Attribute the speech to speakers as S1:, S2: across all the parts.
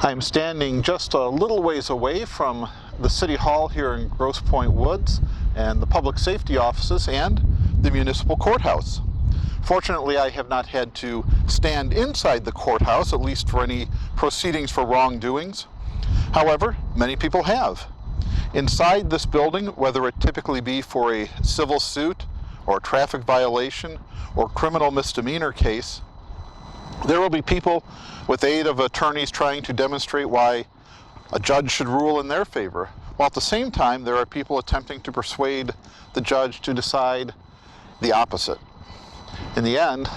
S1: I'm standing just a little ways away from the City Hall here in Grosse Pointe Woods and the public safety offices and the municipal courthouse. Fortunately, I have not had to stand inside the courthouse, at least for any proceedings for wrongdoings. However, many people have. Inside this building, whether it typically be for a civil suit or a traffic violation or criminal misdemeanor case, there will be people with aid of attorneys trying to demonstrate why a judge should rule in their favor, while at the same time there are people attempting to persuade the judge to decide the opposite. In the end,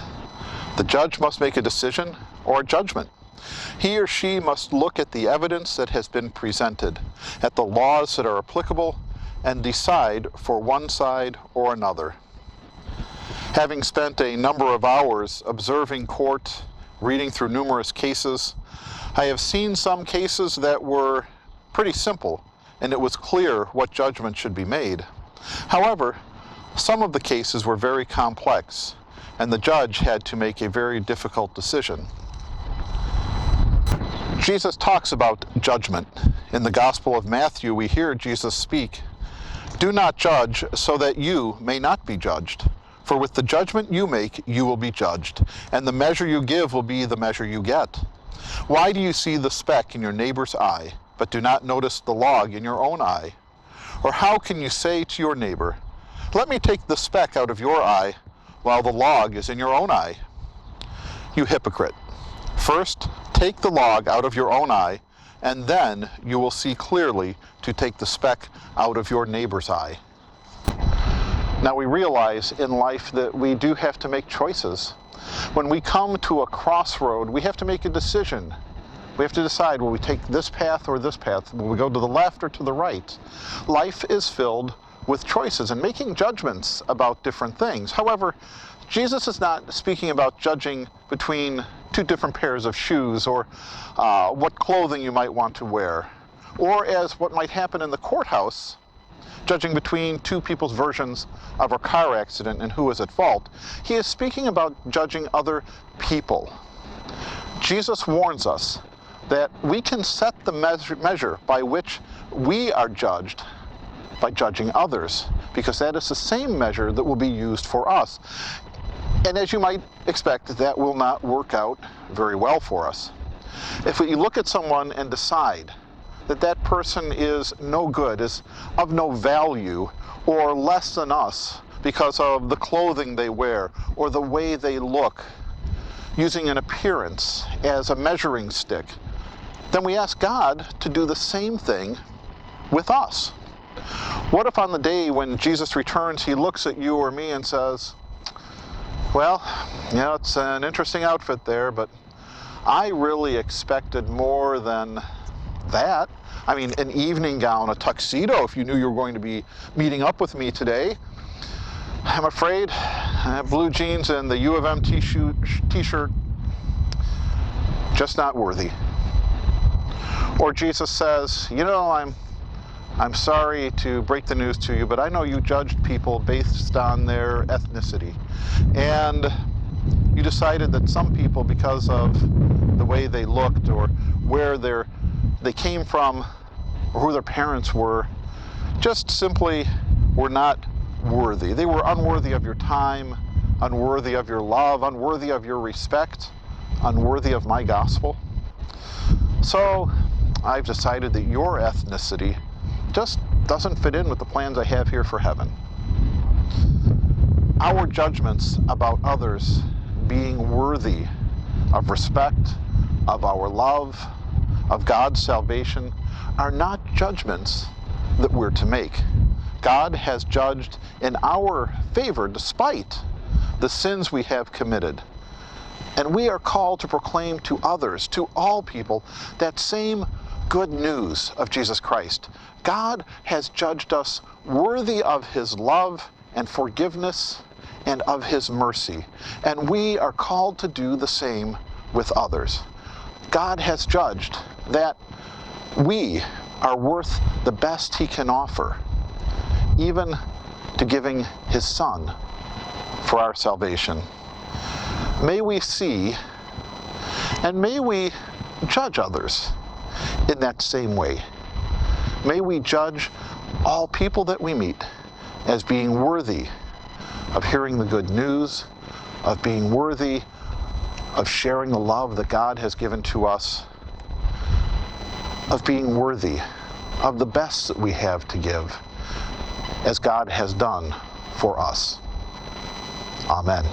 S1: the judge must make a decision or a judgment. He or she must look at the evidence that has been presented, at the laws that are applicable, and decide for one side or another. Having spent a number of hours observing court, reading through numerous cases, I have seen some cases that were pretty simple, and it was clear what judgment should be made. However, some of the cases were very complex, and the judge had to make a very difficult decision. Jesus talks about judgment. In the Gospel of Matthew, we hear Jesus speak, "Do not judge so that you may not be judged. For with the judgment you make, you will be judged, and the measure you give will be the measure you get. Why do you see the speck in your neighbor's eye, but do not notice the log in your own eye? Or how can you say to your neighbor, 'Let me take the speck out of your eye,' while the log is in your own eye? You hypocrite! First, take the log out of your own eye, and then you will see clearly to take the speck out of your neighbor's eye." Now we realize in life that we do have to make choices. When we come to a crossroad, we have to make a decision. We have to decide, will we take this path or this path? Will we go to the left or to the right? Life is filled with choices and making judgments about different things. However, Jesus is not speaking about judging between two different pairs of shoes or what clothing you might want to wear, or as what might happen in the courthouse, judging between two people's versions of a car accident and who is at fault. He is speaking about judging other people. Jesus warns us that we can set the measure by which we are judged by judging others, because that is the same measure that will be used for us. And as you might expect, that will not work out very well for us. If we look at someone and decide that that person is no good, is of no value, or less than us because of the clothing they wear or the way they look, using an appearance as a measuring stick, then we ask God to do the same thing with us. What if on the day when Jesus returns, he looks at you or me and says, "Well, yeah, it's an interesting outfit there, but I really expected more than that. I mean, an evening gown, a tuxedo, if you knew you were going to be meeting up with me today. I'm afraid blue jeans and the U of M t-shirt, just not worthy." Or Jesus says, "You know, I'm sorry to break the news to you, but I know you judged people based on their ethnicity. And you decided that some people, because of the way they looked or where they came from or who their parents were, just simply were not worthy. They were unworthy of your time, unworthy of your love, unworthy of your respect, unworthy of my gospel. So I've decided that your ethnicity just doesn't fit in with the plans I have here for heaven." Our judgments about others being worthy of respect, of our love, of God's salvation, are not judgments that we're to make. God has judged in our favor despite the sins we have committed. And we are called to proclaim to others, to all people, that same good news of Jesus Christ. God has judged us worthy of his love and forgiveness and of his mercy. And we are called to do the same with others. God has judged that we are worth the best he can offer, even to giving his Son for our salvation. May we see and may we judge others in that same way. May we judge all people that we meet as being worthy of hearing the good news, of being worthy of sharing the love that God has given to us, of being worthy of the best that we have to give, as God has done for us. Amen.